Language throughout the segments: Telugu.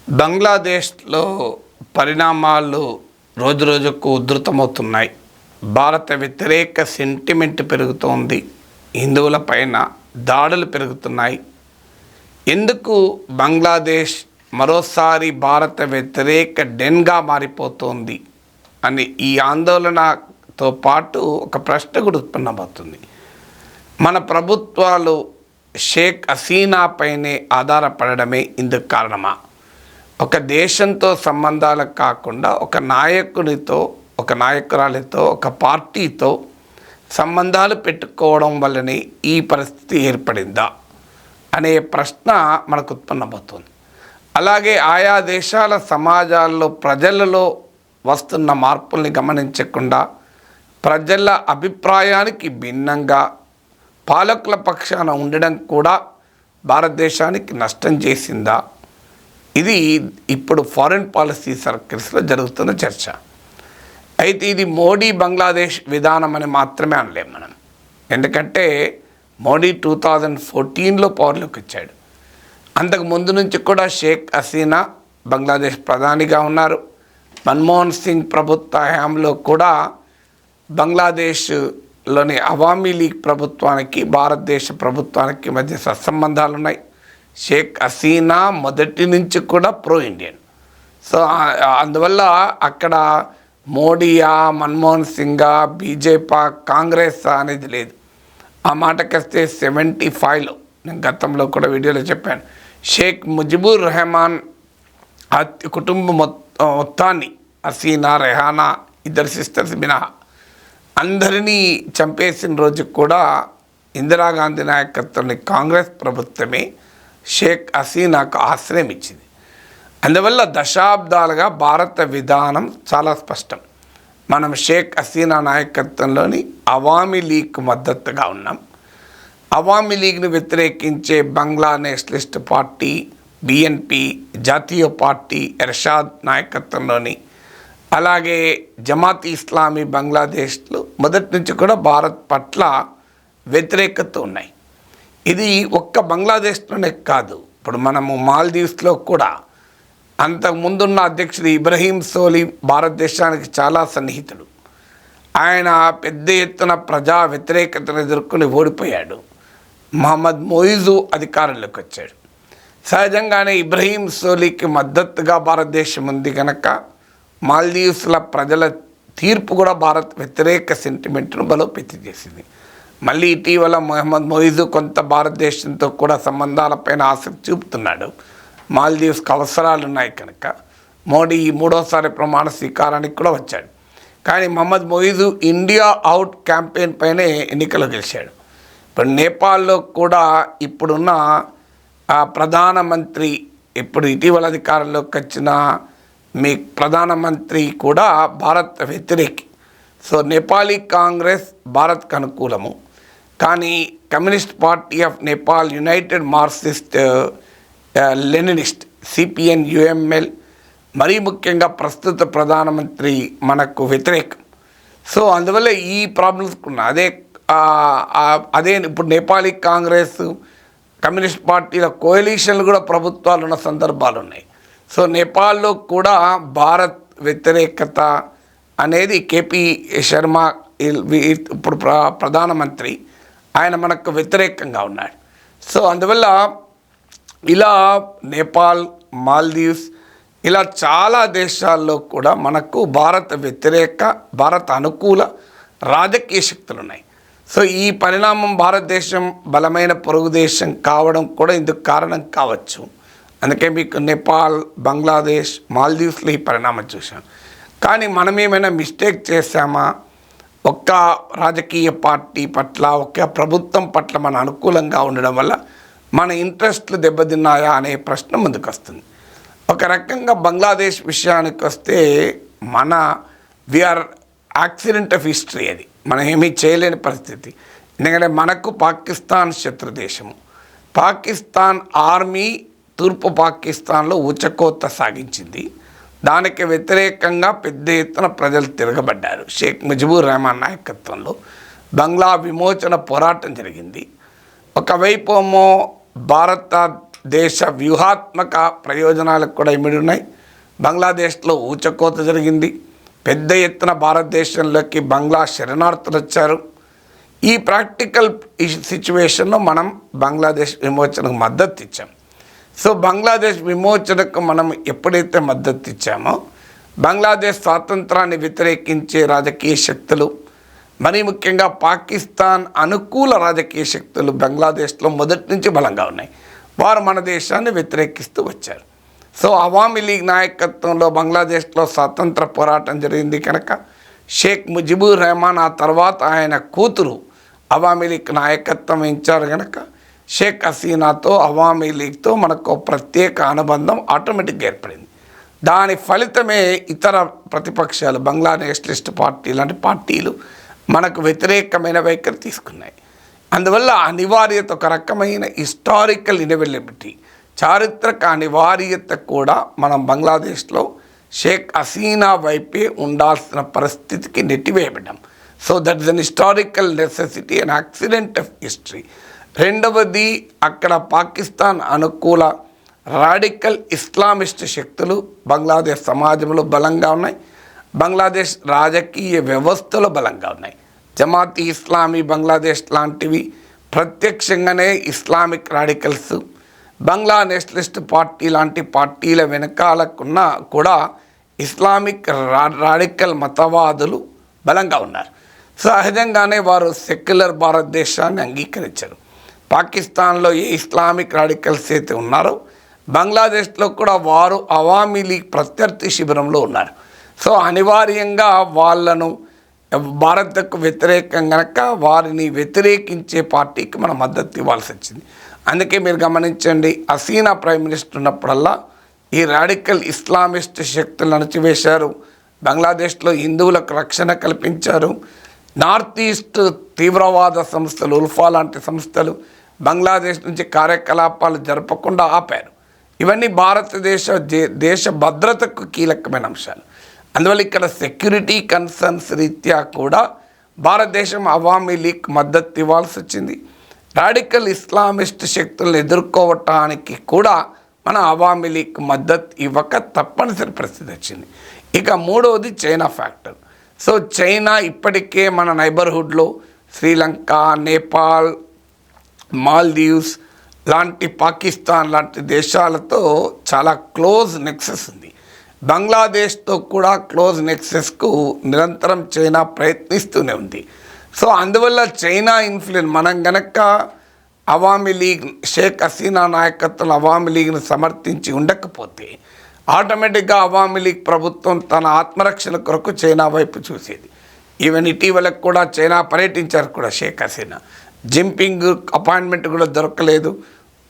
బంగ్లాదేశ్లో పరిణామాలు రోజురోజుకు ఉధృతమవుతున్నాయి. భారత వ్యతిరేక సెంటిమెంట్ పెరుగుతోంది. హిందువులపైన దాడులు పెరుగుతున్నాయి. ఎందుకు బంగ్లాదేశ్ మరోసారి భారత వ్యతిరేక డెన్గా మారిపోతోంది అని ఈ ఆందోళనతో పాటు ఒక ప్రశ్న కూడా ఉత్పన్నమవుతుంది. మన ప్రభుత్వాలు షేక్ హసీనా పైనే ఆధారపడడమే ఇందుకు కారణమా? ఒక దేశంతో సంబంధాలు కాకుండా ఒక నాయకునితో, ఒక నాయకురాలితో, ఒక పార్టీతో సంబంధాలు పెట్టుకోవడం వల్లనే ఈ పరిస్థితి ఏర్పడిందా అనే ప్రశ్న మనకు ఉత్పన్నమవుతుంది. అలాగే ఆయా దేశాల సమాజాల్లో ప్రజలలో వస్తున్న మార్పుల్ని గమనించకుండా ప్రజల అభిప్రాయానికి భిన్నంగా పాలకుల పక్షాన ఉండడం కూడా భారతదేశానికి నష్టం చేసిందా? ఇది ఇప్పుడు ఫారిన్ పాలసీ సర్కిల్స్లో జరుగుతున్న చర్చ. అయితే ఇది మోడీ బంగ్లాదేశ్ విధానం అని మాత్రమే అనలేము మనం. ఎందుకంటే మోడీ 2014లో పవర్లోకి వచ్చాడు. అంతకు ముందు నుంచి కూడా షేక్ హసీనా బంగ్లాదేశ్ ప్రధానిగా ఉన్నారు. మన్మోహన్ సింగ్ ప్రభుత్వ హయాంలో కూడా బంగ్లాదేశ్లోని అవామీ లీగ్ ప్రభుత్వానికి భారతదేశ ప్రభుత్వానికి మధ్య సత్సంబంధాలు ఉన్నాయి. షేక్ హసీనా మొదటి నుంచి కూడా ప్రో ఇండియన్. సో అందువల్ల అక్కడ మోడీయా, మన్మోహన్ సింగా, బీజేపీ, కాంగ్రెస్ అనేది లేదు. ఆ మాటకొస్తే 75లో నేను గతంలో కూడా వీడియోలో చెప్పాను, షేక్ ముజిబుర్ రెహమాన్ కుటుంబం మొత్తాన్ని హసీనా, రెహానా, ఇద్దరు సిస్టర్స్ మినహా అందరినీ చంపేసిన రోజు కూడా ఇందిరాగాంధీ నాయకత్వంలోని కాంగ్రెస్ ప్రభుత్వమే షేక్ హసీనాకు ఆశ్రయం ఇచ్చింది. అందువల్ల దశాబ్దాలుగా భారత విధానం చాలా స్పష్టం. మనం షేక్ హసీనా నాయకత్వంలోని అవామీ లీగ్కు మద్దతుగా ఉన్నాం. అవామీ లీగ్ను వ్యతిరేకించే బంగ్లా నేషనలిస్ట్ పార్టీ, బిఎన్పి, జాతీయ పార్టీ ఎర్షాద్ నాయకత్వంలోని, అలాగే జమాత్ ఇస్లామీ బంగ్లాదేశ్లో మొదటి నుంచి కూడా భారత్ పట్ల వ్యతిరేకత ఉన్నాయి. ఇది ఒక్క బంగ్లాదేశ్లోనే కాదు. ఇప్పుడు మనము మాల్దీవ్స్లో కూడా అంతకుముందున్న అధ్యక్షుడు ఇబ్రహీం సోలి భారతదేశానికి చాలా సన్నిహితుడు. ఆయన పెద్ద ఎత్తున ప్రజా వ్యతిరేకతను ఎదుర్కొని ఓడిపోయాడు. మహమ్మద్ మొయిజు అధికారంలోకి వచ్చాడు. సహజంగానే ఇబ్రహీం సోలీకి మద్దతుగా భారతదేశం ఉంది కనుక మాల్దీవ్స్ల ప్రజల తీర్పు కూడా భారత్ వ్యతిరేక సెంటిమెంట్ను బలోపేతం చేసింది. మళ్ళీ ఇటీవల మహమ్మద్ మొయిజు కొంత భారతదేశంతో కూడా సంబంధాలపైన ఆసక్తి చూపుతున్నాడు. మాల్దీవ్స్కి అవసరాలు ఉన్నాయి కనుక మోడీ ఈ 3వసారి ప్రమాణ స్వీకారానికి కూడా వచ్చాడు. కానీ Mohammed Muizzu India out campaign పైనే ఎన్నికలు గెలిచాడు. ఇప్పుడు నేపాల్లో కూడా ఇప్పుడున్న ప్రధానమంత్రి, ఇప్పుడు ఇటీవల అధికారంలోకి వచ్చిన మీ ప్రధానమంత్రి కూడా భారత్ వ్యతిరేకి. సో నేపాలీ కాంగ్రెస్ భారత్కు అనుకూలము, కానీ communist party of Nepal, United Marxist Leninist CPN UML, మరీ ముఖ్యంగా ప్రస్తుత ప్రధానమంత్రి మనకు వ్యతిరేకం. సో అందువల్ల ఈ ప్రాబ్లమ్స్ ఉన్నాయి. అదే ఇప్పుడు నేపాలీ కాంగ్రెస్, కమ్యూనిస్ట్ పార్టీల కోయలీషన్లు కూడా ప్రభుత్వాలు ఉన్న సందర్భాలు ఉన్నాయి. సో నేపాల్లో కూడా భారత్ వ్యతిరేకత అనేది కేపీ శర్మ ఇప్పుడు ప్రధానమంత్రి, ఆయన మనకు వ్యతిరేకంగా ఉన్నాడు. సో అందువల్ల ఇలా నేపాల్, మాల్దీవ్స్, ఇలా చాలా దేశాల్లో కూడా మనకు భారత వ్యతిరేక, భారత అనుకూల రాజకీయ శక్తులు ఉన్నాయి. సో ఈ పరిణామం భారతదేశం బలమైన పొరుగు దేశం కావడం కూడా ఇందుకు కారణం కావచ్చు. అందుకే మీకు నేపాల్, బంగ్లాదేశ్, మాల్దీవ్స్లో ఈ పరిణామం చూసాం. కానీ మనం ఏమైనా మిస్టేక్ చేశామా? ఒక్క రాజకీయ పార్టీ పట్ల, ఒక్క ప్రభుత్వం పట్ల మన అనుకూలంగా ఉండడం వల్ల మన ఇంట్రెస్ట్లు దెబ్బతిన్నాయా అనే ప్రశ్న ముందుకు వస్తుంది. ఒక రకంగా బంగ్లాదేశ్ విషయానికి వస్తే మన వీఆర్ యాక్సిడెంట్ ఆఫ్ హిస్టరీ. అది మనం ఏమీ చేయలేని పరిస్థితి. ఎందుకంటే మనకు పాకిస్తాన్ శత్రు దేశము. పాకిస్తాన్ ఆర్మీ తూర్పు పాకిస్తాన్లో ఊచకోత సాగించింది. దానికి వ్యతిరేకంగా పెద్ద ఎత్తున ప్రజలు తిరగబడ్డారు. షేక్ ముజిబుర్ రెహమాన్ నాయకత్వంలో బంగ్లా విమోచన పోరాటం జరిగింది. ఒకవైపు ఏమో భారత దేశ వ్యూహాత్మక ప్రయోజనాలకు కూడా ఇమిడి ఉన్నాయి. బంగ్లాదేశ్లో ఊచకోత జరిగింది. పెద్ద ఎత్తున భారతదేశంలోకి బంగ్లా శరణార్థులు వచ్చారు. ఈ ప్రాక్టికల్ సిచ్యువేషన్లో మనం బంగ్లాదేశ్ విమోచనకు మద్దతు ఇచ్చాం. సో బంగ్లాదేశ్ విమోచనకు మనం ఎప్పుడైతే మద్దతు ఇచ్చామో బంగ్లాదేశ్ స్వాతంత్రాన్ని వ్యతిరేకించే రాజకీయ శక్తులు, మరీ ముఖ్యంగా పాకిస్తాన్ అనుకూల రాజకీయ శక్తులు బంగ్లాదేశ్లో మొదటి నుంచి బలంగా ఉన్నాయి. వారు మన దేశాన్ని వ్యతిరేకిస్తూ వచ్చారు. సో అవామీ లీగ్ నాయకత్వంలో బంగ్లాదేశ్లో స్వాతంత్ర పోరాటం జరిగింది కనుక షేక్ ముజిబుర్ రెహమాన్, ఆ తర్వాత ఆయన కూతురు అవామీ లీగ్ నాయకత్వం వహించారు కనుక షేక్ హసీనాతో అవామీ లీగ్తో మనకు ప్రత్యేక అనుబంధం ఆటోమేటిక్గా ఏర్పడింది. దాని ఫలితమే ఇతర ప్రతిపక్షాలు, బంగ్లా నేషనలిస్ట్ పార్టీ లాంటి పార్టీలు మనకు వ్యతిరేకమైన వైఖరి తీసుకున్నాయి. అందువల్ల అనివార్యత, ఒక రకమైన హిస్టారికల్ ఇనవెలబిలిటీ, చారిత్రక అనివార్యత కూడా మనం బంగ్లాదేశ్లో షేక్ హసీనా వైపే ఉండాల్సిన పరిస్థితికి నెట్టివేయబడ్డాం. So that is an historical necessity, an accident of history. రెండవది, అక్కడ పాకిస్తాన్ అనుకూల రాడికల్ ఇస్లామిస్ట్ శక్తులు బంగ్లాదేశ్ సమాజంలో బలంగా ఉన్నాయి. బంగ్లాదేశ్ రాజకీయ వ్యవస్థలో బలంగా ఉన్నాయి. జమాతీ ఇస్లామీ బంగ్లాదేశ్ లాంటివి ప్రత్యక్షంగానే ఇస్లామిక్ రాడికల్స్, బంగ్లా నేషనలిస్ట్ పార్టీ లాంటి పార్టీల వెనకాలకున్న కూడా ఇస్లామిక్ రాడికల్ మతవాదులు బలంగా ఉన్నారు. సహజంగానే వారు సెక్యులర్ భారతదేశాన్ని అంగీకరించారు. పాకిస్తాన్లో ఏ ఇస్లామిక్ రాడికల్స్ అయితే ఉన్నారో బంగ్లాదేశ్లో కూడా వారు అవామీ లీగ్ ప్రత్యర్థి శిబిరంలో ఉన్నారు. సో అనివార్యంగా వాళ్ళను భారత్కు వ్యతిరేకం కనుక వారిని వ్యతిరేకించే పార్టీకి మనం మద్దతు ఇవ్వాల్సి వచ్చింది. అందుకే మీరు గమనించండి, హసీనా ప్రైమ్ మినిస్టర్ ఉన్నప్పుడల్లా ఈ రాడికల్ ఇస్లామిస్ట్ శక్తులను అణచివేశారు. బంగ్లాదేశ్లో హిందువులకు రక్షణ కల్పించారు. నార్త్ ఈస్ట్ తీవ్రవాద సంస్థలు, ఉల్ఫా లాంటి సంస్థలు బంగ్లాదేశ్ నుంచి కార్యకలాపాలు జరపకుండా ఆపారు. ఇవన్నీ భారతదేశ దేశ భద్రతకు కీలకమైన అంశాలు. అందువల్ల ఇక్కడ సెక్యూరిటీ కన్సర్న్స్ రీత్యా కూడా భారతదేశం అవామీ లీగ్ మద్దతు ఇవ్వాల్సి వచ్చింది. రాడికల్ ఇస్లామిస్ట్ శక్తులను ఎదుర్కోవటానికి కూడా మన అవామీ లీగ్ మద్దతు ఇవ్వక తప్పనిసరి పరిస్థితి వచ్చింది. ఇక మూడవది చైనా ఫ్యాక్టర్. సో చైనా ఇప్పటికే మన నైబర్హుడ్లో శ్రీలంక, నేపాల్, మాల్దీవ్స్ లాంటి, పాకిస్తాన్ లాంటి దేశాలతో చాలా క్లోజ్ నెక్సెస్ ఉంది. బంగ్లాదేశ్తో కూడా క్లోజ్ నెక్సెస్కు నిరంతరం చైనా ప్రయత్నిస్తూనే ఉంది. సో అందువల్ల చైనా ఇన్ఫ్లుయెన్స్, మనం గనక అవామీ లీగ్, షేక్ హసీనా నాయకత్వంలో అవామీ లీగ్ను సమర్థించి ఉండకపోతే ఆటోమేటిక్గా అవామీ లీగ్ ప్రభుత్వం తన ఆత్మరక్షణ కొరకు చైనా వైపు చూసేది. ఈవెన్ ఇటీవలకు కూడా చైనా పర్యటించారు కూడా షేక్ హసీనా. జింపింగ్ అపాయింట్మెంట్ కూడా దొరకలేదు.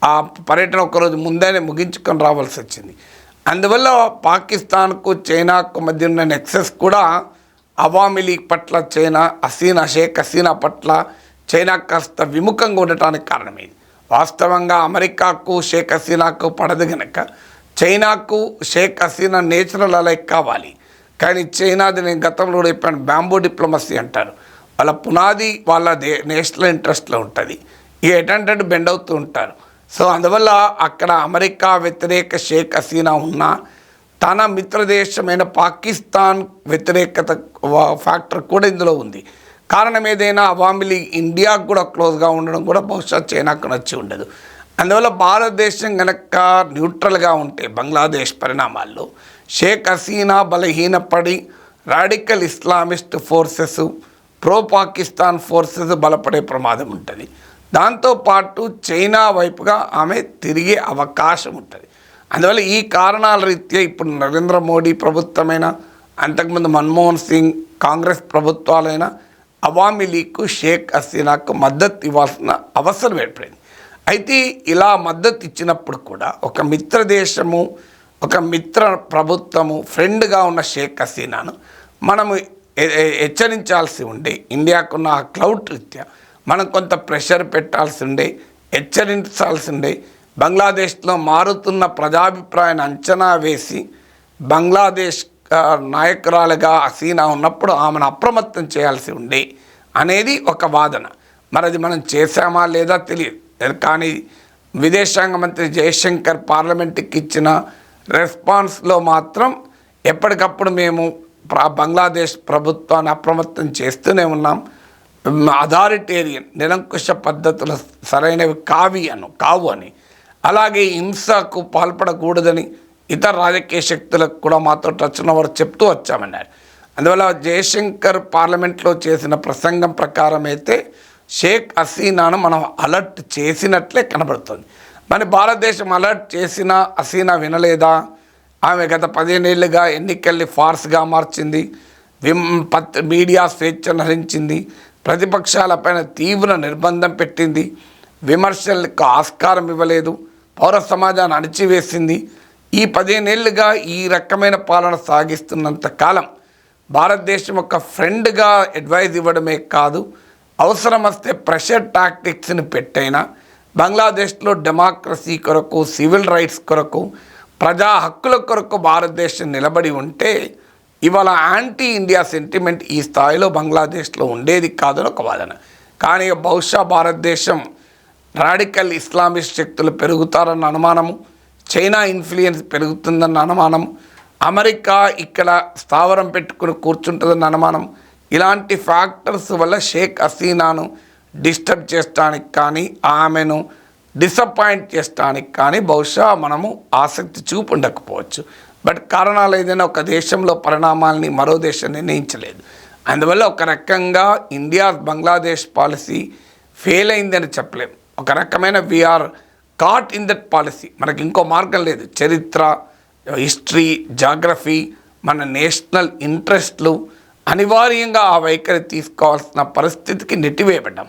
ఆ పర్యటన ఒకరోజు ముందేనే ముగించుకొని రావాల్సి వచ్చింది. అందువల్ల పాకిస్తాన్కు చైనాకు మధ్య ఉన్న నెక్సెస్ కూడా అవామీ లీగ్ పట్ల చైనా, షేక్ హసీనా పట్ల చైనా కాస్త విముఖంగా ఉండటానికి కారణమైంది. వాస్తవంగా అమెరికాకు షేక్ హసీనాకు పడదు కనుక చైనాకు షేక్ హసీనా నేచురల్ అలైక్ కావాలి. కానీ చైనాది, నేను గతంలో కూడా చెప్పాను, బ్యాంబూ డిప్లొమసీ అంటారు. వాళ్ళ పునాది వాళ్ళ నేషనల్ ఇంట్రెస్ట్లో ఉంటుంది. ఇక ఎటంటే బెండ్ అవుతూ ఉంటారు. సో అందువల్ల అక్కడ అమెరికా వ్యతిరేక షేక్ హసీనా ఉన్న తన మిత్రదేశమైన పాకిస్తాన్ వ్యతిరేకత ఫ్యాక్టర్ కూడా ఇందులో ఉంది. కారణం ఏదైనా అవామీ లీగ్ ఇండియాకు కూడా క్లోజ్గా ఉండడం కూడా బహుశా చైనాకు నచ్చి ఉండదు. అందువల్ల భారతదేశం కనుక న్యూట్రల్గా ఉంటే బంగ్లాదేశ్ పరిణామాల్లో షేక్ హసీనా బలహీనపడి radical Islamist forces, pro Pakistan forces బలపడే ప్రమాదం ఉంటుంది. దాంతోపాటు చైనా వైపుగా ఆమె తిరిగే అవకాశం ఉంటుంది. అందువల్ల ఈ కారణాల రీత్యా ఇప్పుడు నరేంద్ర మోడీ ప్రభుత్వమైన, అంతకుముందు మన్మోహన్ సింగ్ కాంగ్రెస్ ప్రభుత్వాలైన అవామీ లీగ్కు, షేక్ హసీనాకు మద్దతు ఇవ్వాల్సిన అవసరం ఏర్పడింది. అయితే ఇలా మద్దతు ఇచ్చినప్పుడు కూడా ఒక మిత్రదేశము, ఒక మిత్ర ప్రభుత్వము, ఫ్రెండ్గా ఉన్న షేక్ హసీనాను మనము హెచ్చరించాల్సి ఉండే, ఇండియాకున్న ఆ క్లౌడ్ రీత్యా మనం కొంత ప్రెషర్ పెట్టాల్సి ఉండే, హెచ్చరించాల్సి ఉండే, బంగ్లాదేశ్లో మారుతున్న ప్రజాభిప్రాయాన్ని అంచనా వేసి బంగ్లాదేశ్ నాయకురాలుగా హసీనా ఉన్నప్పుడు ఆమెను అప్రమత్తం చేయాల్సి ఉండే అనేది ఒక వాదన. మరి అది మనం చేశామా లేదా తెలియదు. కానీ విదేశాంగ మంత్రి జయశంకర్ పార్లమెంట్కి ఇచ్చిన రెస్పాన్స్లో మాత్రం ఎప్పటికప్పుడు మేము బంగ్లాదేశ్ ప్రభుత్వాన్ని అప్రమత్తం చేస్తూనే ఉన్నాం. అథారిటేరియన్ నిరంకుశ పద్ధతులు సరైనవి కావు అని, అలాగే హింసకు పాల్పడకూడదని ఇతర రాజకీయ శక్తులకు కూడా మాతో టచ్ ఉన్నవారు చెప్తూ వచ్చామన్నారు. అందువల్ల జయశంకర్ పార్లమెంట్లో చేసిన ప్రసంగం ప్రకారం అయితే షేక్ హసీనాను మనం అలర్ట్ చేసినట్లే కనబడుతుంది. మరి భారతదేశం అలర్ట్ చేసినా హసీనా వినలేదా? ఆమె గత 15 ఏళ్ళుగా ఎన్నికల్ని ఫార్స్గా మార్చింది, మీడియా స్వేచ్ఛను హరించింది, ప్రతిపక్షాలపైన తీవ్ర నిర్బంధం పెట్టింది, విమర్శలకు ఆస్కారం ఇవ్వలేదు, పౌర సమాజాన్ని అణిచివేసింది. ఈ 15 ఏళ్ళుగా ఈ రకమైన పాలన సాగిస్తున్నంత కాలం భారతదేశం ఒక ఫ్రెండ్గా అడ్వైజ్ ఇవ్వడమే కాదు, అవసరం వస్తే ప్రెషర్ టాక్టిక్స్ని పెట్టైనా బంగ్లాదేశ్లో డెమోక్రసీ కొరకు, సివిల్ రైట్స్ కొరకు, ప్రజా హక్కుల కొరకు భారతదేశం నిలబడి ఉంటే ఇవాళ యాంటీ ఇండియా సెంటిమెంట్ ఈ స్థాయిలో బంగ్లాదేశ్లో ఉండేది కాదని ఒక వాదన. కానీ బహుశా భారతదేశం రాడికల్ ఇస్లామిస్ట్ శక్తులు పెరుగుతారన్న అనుమానము, చైనా ఇన్ఫ్లుయెన్స్ పెరుగుతుందన్న అనుమానం, అమెరికా ఇక్కడ స్థావరం పెట్టుకుని కూర్చుంటుందన్న అనుమానం, ఇలాంటి ఫ్యాక్టర్స్ వల్ల షేక్ హసీనాను డిస్టర్బ్ చేయడానికి కానీ ఆమెను డిసప్పాయింట్ చేయడానికి కానీ బహుశా మనము ఆసక్తి చూపు ఉండకపోవచ్చు. బట్ కారణాలు ఏదైనా ఒక దేశంలో పరిణామాలని మరో దేశం నిర్ణయించలేదు. అందువల్ల ఒక రకంగా ఇండియా బంగ్లాదేశ్ పాలసీ ఫెయిల్ అయిందని చెప్పలేము. ఒక రకమైన we're caught in that policy. మనకి ఇంకో మార్గం లేదు. చరిత్ర, హిస్టరీ, జాగ్రఫీ, మన నేషనల్ ఇంట్రెస్ట్లు అనివార్యంగా ఆ వైఖరి తీసుకోవాల్సిన పరిస్థితికి నెట్టివేయబడ్డాం.